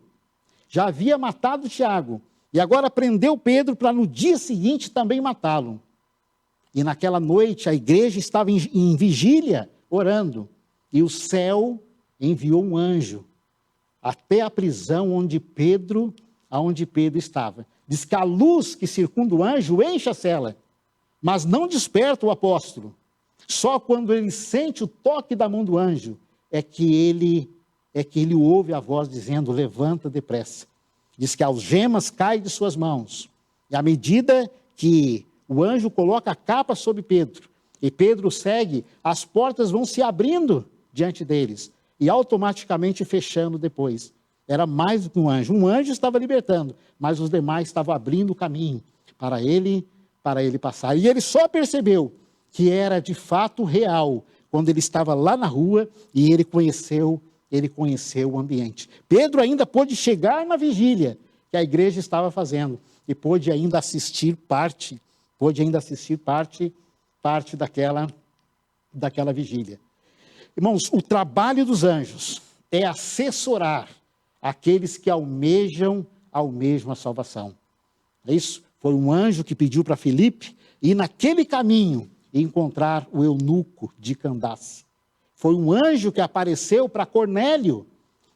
Speaker 3: Tiago, e agora prendeu Pedro para no dia seguinte também matá-lo. E naquela noite a igreja estava em vigília, orando, e o céu enviou um anjo até a prisão onde Pedro estava. Diz que a luz que circunda o anjo enche a cela, mas não desperta o apóstolo. Só quando ele sente o toque da mão do anjo é que ele ouve a voz dizendo, levanta depressa. Diz que algemas caem de suas mãos. E à medida que o anjo coloca a capa sobre Pedro, e Pedro segue, as portas vão se abrindo diante deles, e automaticamente fechando depois. Era mais do que um anjo estava libertando, mas os demais estavam abrindo o caminho para ele passar. E ele só percebeu que era de fato real, quando ele estava lá na rua e ele conheceu o ambiente. Pedro ainda pôde chegar na vigília que a igreja estava fazendo e pôde ainda assistir parte daquela vigília. Irmãos, o trabalho dos anjos é assessorar aqueles que almejam a salvação. É isso? Foi um anjo que pediu para Filipe ir naquele caminho e encontrar o eunuco de Candace. Foi um anjo que apareceu para Cornélio,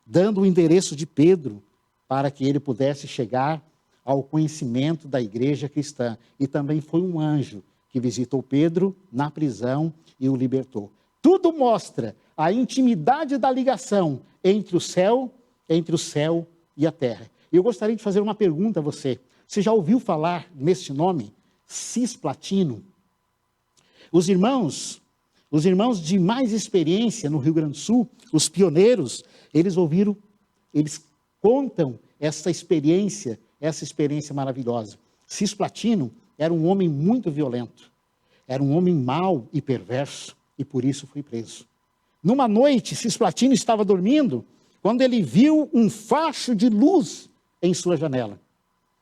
Speaker 3: dando o endereço de Pedro, para que ele pudesse chegar ao conhecimento da igreja cristã. E também foi um anjo que visitou Pedro na prisão e o libertou. Tudo mostra a intimidade da ligação entre o céu e a terra. E eu gostaria de fazer uma pergunta a você. Você já ouviu falar neste nome? Cisplatino? Os irmãos de mais experiência no Rio Grande do Sul, os pioneiros, eles contam essa experiência maravilhosa. Cisplatino era um homem muito violento, era um homem mau e perverso, e por isso foi preso. Numa noite, Cisplatino estava dormindo, quando ele viu um facho de luz em sua janela,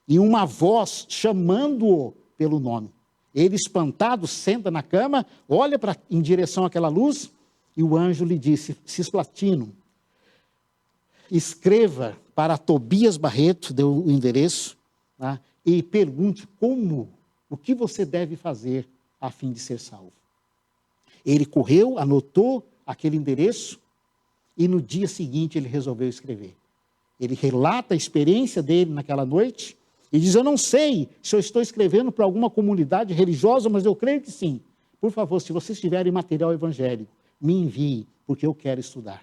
Speaker 3: e uma voz chamando-o pelo nome. Ele, espantado, senta na cama, olha em direção àquela luz, e o anjo lhe disse: Cisplatino, escreva para Tobias Barreto, deu o endereço, tá? E pergunte o que você deve fazer a fim de ser salvo. Ele correu, anotou aquele endereço, e no dia seguinte ele resolveu escrever. Ele relata a experiência dele naquela noite, e diz: eu não sei se eu estou escrevendo para alguma comunidade religiosa, mas eu creio que sim. Por favor, se vocês tiverem material evangélico, me envie, porque eu quero estudar.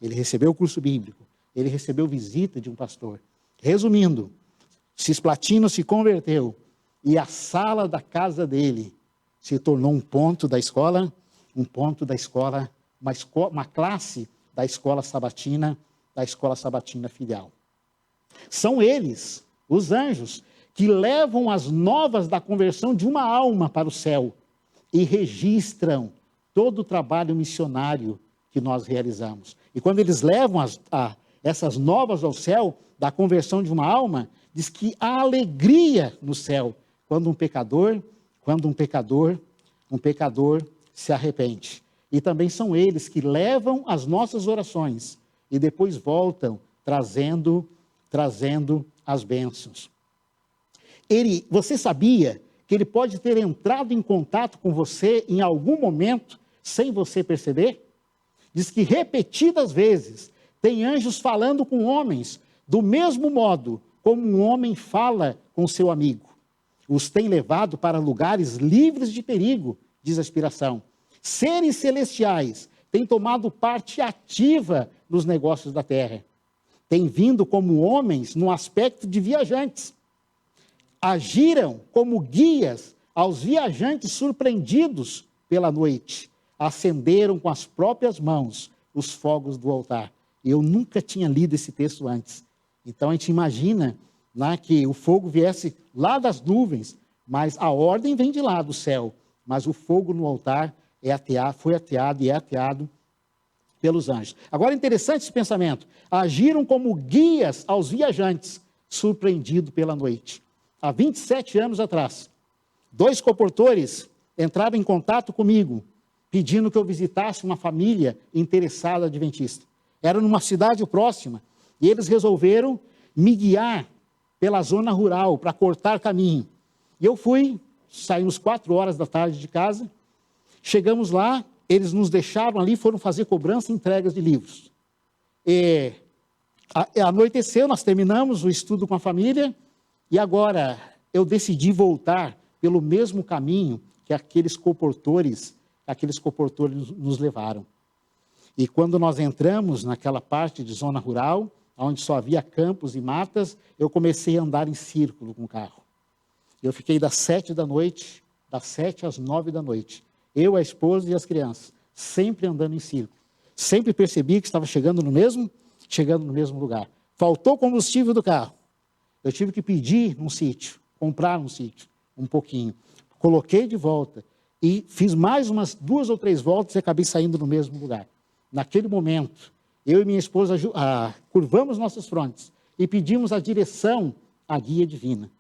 Speaker 3: Ele recebeu o curso bíblico, ele recebeu visita de um pastor. Resumindo, Cisplatino se converteu, e a sala da casa dele se tornou um ponto da escola, uma classe da escola sabatina filial. São eles, os anjos, que levam as novas da conversão de uma alma para o céu e registram todo o trabalho missionário que nós realizamos. E quando eles levam essas novas ao céu, da conversão de uma alma, diz que há alegria no céu quando um pecador se arrepende. E também são eles que levam as nossas orações e depois voltam trazendo as bênçãos. Você sabia que ele pode ter entrado em contato com você em algum momento sem você perceber? Diz que repetidas vezes tem anjos falando com homens do mesmo modo como um homem fala com seu amigo. Os tem levado para lugares livres de perigo, diz a inspiração. Seres celestiais têm tomado parte ativa nos negócios da terra. Têm vindo como homens no aspecto de viajantes. Agiram como guias aos viajantes surpreendidos pela noite. Acenderam com as próprias mãos os fogos do altar. Eu nunca tinha lido esse texto antes. Então a gente imagina que o fogo viesse lá das nuvens, mas a ordem vem de lá do céu. Mas o fogo no altar foi ateado e é ateado pelos anjos. Agora, interessante esse pensamento. Agiram como guias aos viajantes, surpreendidos pela noite. Há 27 anos atrás, 2 comportores entraram em contato comigo, pedindo que eu visitasse uma família interessada adventista. Era numa cidade próxima, e eles resolveram me guiar pela zona rural, para cortar caminho. E eu saímos 4 horas da tarde de casa, chegamos lá, eles nos deixaram ali, foram fazer cobrança e entregas de livros. Anoiteceu, nós terminamos o estudo com a família, e agora eu decidi voltar pelo mesmo caminho que aqueles comportores nos levaram. E quando nós entramos naquela parte de zona rural, onde só havia campos e matas, eu comecei a andar em círculo com o carro. Eu fiquei das 7 da noite, das 7 às 9 da noite, eu, a esposa e as crianças, sempre andando em círculo. Sempre percebi que estava chegando no mesmo lugar. Faltou combustível do carro. Eu tive que pedir num sítio, comprar num sítio, um pouquinho. Coloquei de volta e fiz mais umas 2 ou 3 voltas e acabei saindo no mesmo lugar. Naquele momento, eu e minha esposa curvamos nossas frontes e pedimos a direção à guia divina.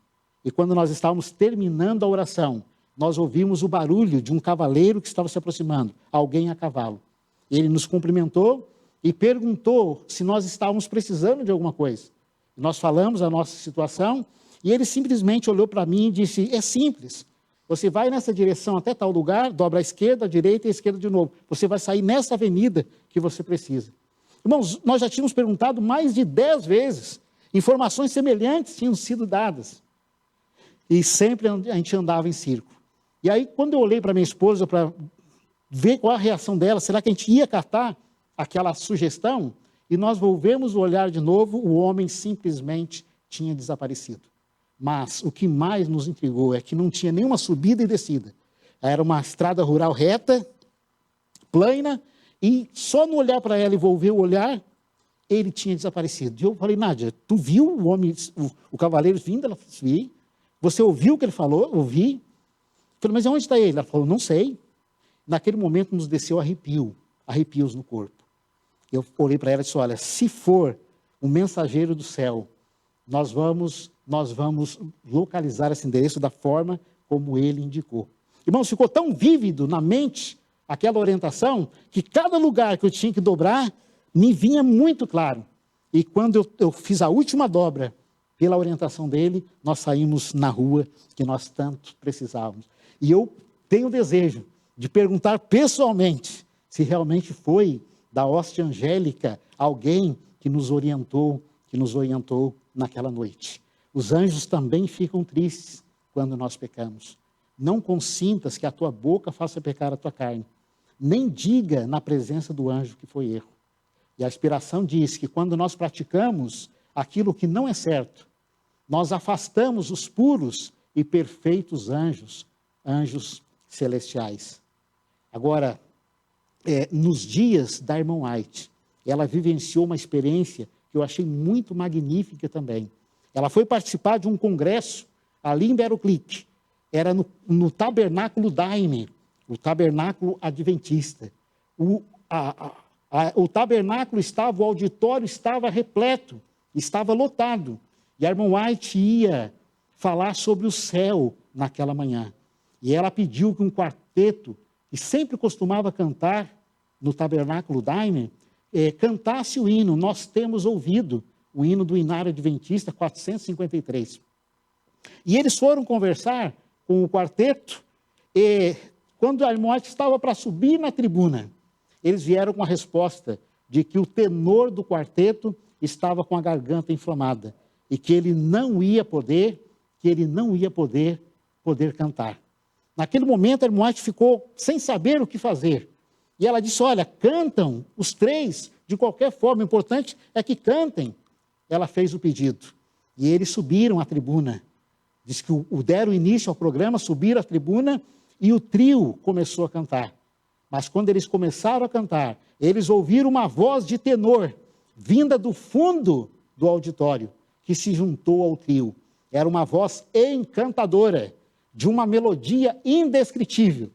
Speaker 3: E quando nós estávamos terminando a oração, nós ouvimos o barulho de um cavaleiro que estava se aproximando, alguém a cavalo. Ele nos cumprimentou e perguntou se nós estávamos precisando de alguma coisa. Nós falamos a nossa situação e ele simplesmente olhou para mim e disse: é simples, você vai nessa direção até tal lugar, dobra à esquerda, à direita e à esquerda de novo. Você vai sair nessa avenida que você precisa. Irmãos, nós já tínhamos perguntado mais de 10 vezes, informações semelhantes tinham sido dadas. E sempre a gente andava em círculo. E aí, quando eu olhei para minha esposa para ver qual a reação dela, será que a gente ia catar aquela sugestão e nós volvemos o olhar de novo, o homem simplesmente tinha desaparecido. Mas o que mais nos intrigou é que não tinha nenhuma subida e descida. Era uma estrada rural reta, plana, e só no olhar para ela e volver o olhar, ele tinha desaparecido. E eu falei, Nádia, tu viu o homem, o cavaleiro vindo? Ela falou, vi. Você ouviu o que ele falou? Ouvi. Eu falei, mas onde está ele? Ela falou, não sei. Naquele momento nos desceu arrepios no corpo. Eu olhei para ela e disse, olha, se for o mensageiro do céu, nós vamos localizar esse endereço da forma como ele indicou. Irmãos, ficou tão vívido na mente aquela orientação, que cada lugar que eu tinha que dobrar, me vinha muito claro. E quando eu fiz a última dobra, pela orientação dele, nós saímos na rua que nós tanto precisávamos. E eu tenho o desejo de perguntar pessoalmente se realmente foi da hóstia angélica alguém que nos orientou naquela noite. Os anjos também ficam tristes quando nós pecamos. Não consintas que a tua boca faça pecar a tua carne. Nem diga na presença do anjo que foi erro. E a inspiração diz que quando nós praticamos aquilo que não é certo, nós afastamos os puros e perfeitos anjos celestiais. Agora, nos dias da irmã White, ela vivenciou uma experiência que eu achei muito magnífica também. Ela foi participar de um congresso ali em Battle Creek. Era no tabernáculo Daime, o tabernáculo adventista. O tabernáculo o auditório estava repleto, estava lotado. E a irmã White ia falar sobre o céu naquela manhã. E ela pediu que um quarteto, que sempre costumava cantar no tabernáculo Daime, cantasse o hino. Nós temos ouvido o hino do Inário Adventista 453. E eles foram conversar com o quarteto, e quando a irmã White estava para subir na tribuna, eles vieram com a resposta de que o tenor do quarteto estava com a garganta inflamada e que ele não ia poder cantar. Naquele momento, a irmã White ficou sem saber o que fazer. E ela disse, olha, cantam os três de qualquer forma, o importante é que cantem. Ela fez o pedido. E eles subiram à tribuna. Diz que deram início ao programa, subiram à tribuna e o trio começou a cantar. Mas quando eles começaram a cantar, eles ouviram uma voz de tenor, vinda do fundo do auditório, que se juntou ao trio. Era uma voz encantadora, de uma melodia indescritível.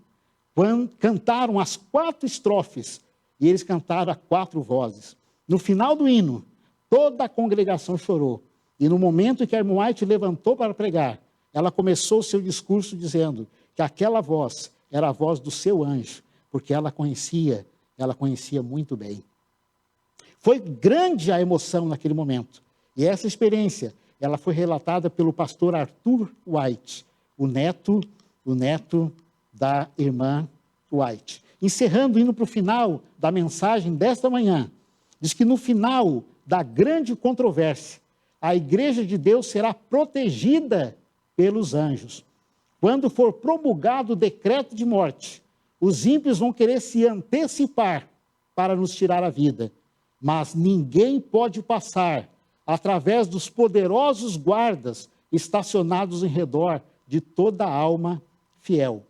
Speaker 3: Quando cantaram as 4 estrofes, e eles cantaram a 4 vozes. No final do hino, toda a congregação chorou. E no momento em que a irmã White levantou para pregar, ela começou o seu discurso dizendo que aquela voz era a voz do seu anjo, porque ela conhecia muito bem. Foi grande a emoção naquele momento. E essa experiência, ela foi relatada pelo pastor Arthur White, o neto da irmã White. Encerrando, indo para o final da mensagem desta manhã, diz que no final da grande controvérsia, a igreja de Deus será protegida pelos anjos. Quando for promulgado o decreto de morte, os ímpios vão querer se antecipar para nos tirar a vida. Mas ninguém pode passar através dos poderosos guardas estacionados em redor de toda a alma fiel.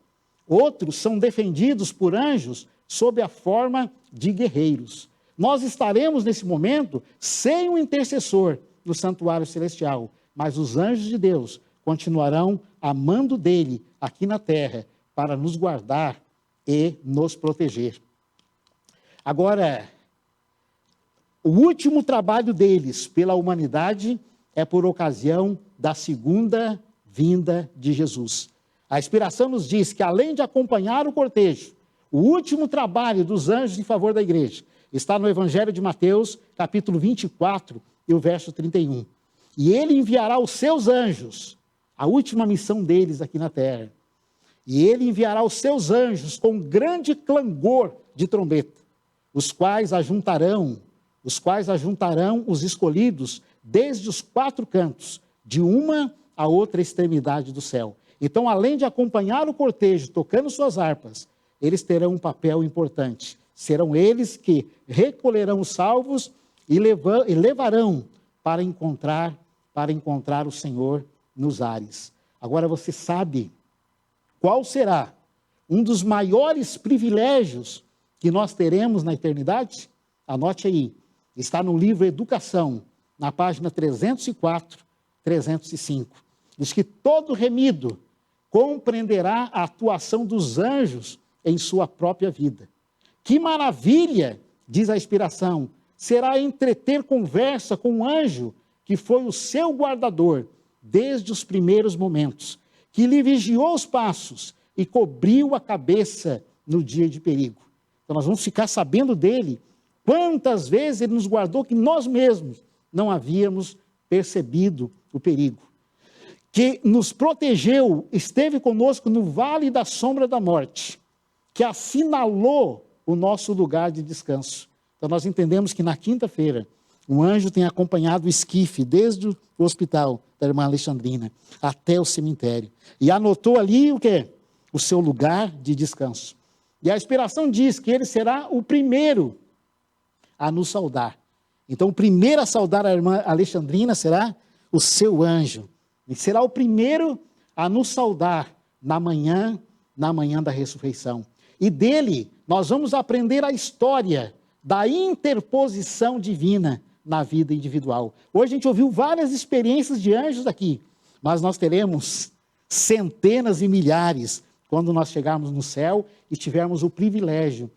Speaker 3: Outros são defendidos por anjos sob a forma de guerreiros. Nós estaremos nesse momento sem um intercessor no santuário celestial, mas os anjos de Deus continuarão amando dele aqui na terra para nos guardar e nos proteger. Agora, o último trabalho deles pela humanidade é por ocasião da segunda vinda de Jesus. A inspiração nos diz que, além de acompanhar o cortejo, o último trabalho dos anjos em favor da igreja está no Evangelho de Mateus, capítulo 24, e o verso 31. E ele enviará os seus anjos, a última missão deles aqui na terra. E ele enviará os seus anjos com grande clangor de trombeta, os quais ajuntarão os escolhidos desde os 4 cantos, de uma a outra extremidade do céu. Então, além de acompanhar o cortejo tocando suas harpas, eles terão um papel importante Serão eles que recolherão os salvos e levarão para encontrar o Senhor nos ares. Agora você sabe qual será um dos maiores privilégios que nós teremos na eternidade? Anote aí, está no livro Educação, na página 304, 305. Diz que todo remido compreenderá a atuação dos anjos em sua própria vida. Que maravilha, diz a inspiração, será entreter conversa com um anjo que foi o seu guardador desde os primeiros momentos, que lhe vigiou os passos e cobriu a cabeça no dia de perigo. Então nós vamos ficar sabendo dele, quantas vezes ele nos guardou que nós mesmos não havíamos percebido o perigo. Que nos protegeu, esteve conosco no vale da sombra da morte, que assinalou o nosso lugar de descanso. Então nós entendemos que na quinta-feira, um anjo tem acompanhado o esquife desde o hospital da irmã Alexandrina até o cemitério. E anotou ali o quê? O seu lugar de descanso. E a inspiração diz que ele será o primeiro a nos saudar. Então o primeiro a saudar a irmã Alexandrina será o seu anjo. E será o primeiro a nos saudar na manhã da ressurreição. E dele nós vamos aprender a história da interposição divina na vida individual. Hoje a gente ouviu várias experiências de anjos aqui, mas nós teremos centenas e milhares quando nós chegarmos no céu e tivermos o privilégio,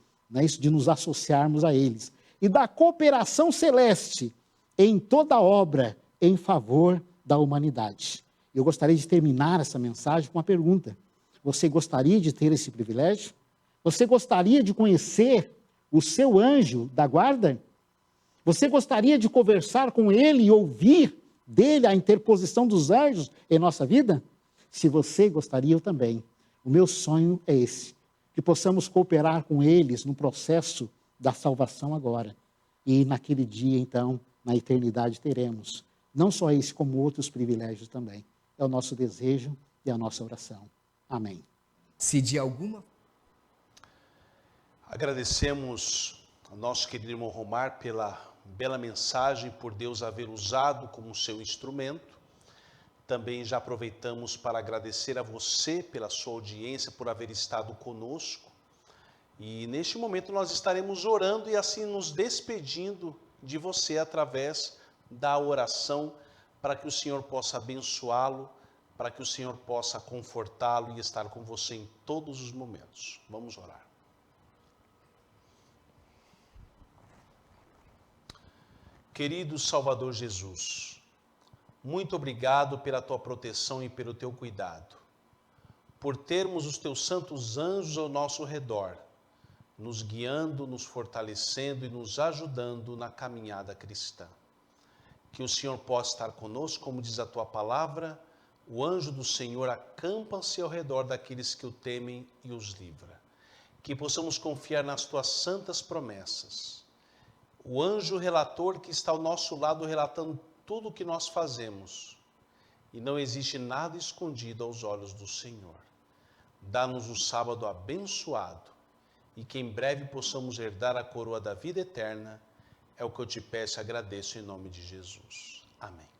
Speaker 3: de nos associarmos a eles. E da cooperação celeste em toda obra em favor da humanidade. Eu gostaria de terminar essa mensagem com uma pergunta. Você gostaria de ter esse privilégio? Você gostaria de conhecer o seu anjo da guarda? Você gostaria de conversar com ele e ouvir dele a interposição dos anjos em nossa vida? Se você gostaria, eu também. O meu sonho é esse, que possamos cooperar com eles no processo da salvação agora. E naquele dia, então, na eternidade teremos, não só esse, como outros privilégios também. É o nosso desejo e a nossa oração. Amém.
Speaker 4: Se de alguma...
Speaker 1: Agradecemos ao nosso querido irmão Romar pela bela mensagem, por Deus haver usado como seu instrumento. Também já aproveitamos para agradecer a você pela sua audiência, por haver estado conosco. E neste momento nós estaremos orando e assim nos despedindo de você através da oração, para que o Senhor possa abençoá-lo, para que o Senhor possa confortá-lo e estar com você em todos os momentos. Vamos orar. Querido Salvador Jesus, muito obrigado pela tua proteção e pelo teu cuidado, por termos os teus santos anjos ao nosso redor, nos guiando, nos fortalecendo e nos ajudando na caminhada cristã. Que o Senhor possa estar conosco, como diz a tua palavra, o anjo do Senhor acampa-se ao redor daqueles que o temem e os livra. Que possamos confiar nas tuas santas promessas. O anjo relator que está ao nosso lado relatando tudo o que nós fazemos. E não existe nada escondido aos olhos do Senhor. Dá-nos um sábado abençoado e que em breve possamos herdar a coroa da vida eterna. É o que eu te peço e agradeço em nome de Jesus. Amém.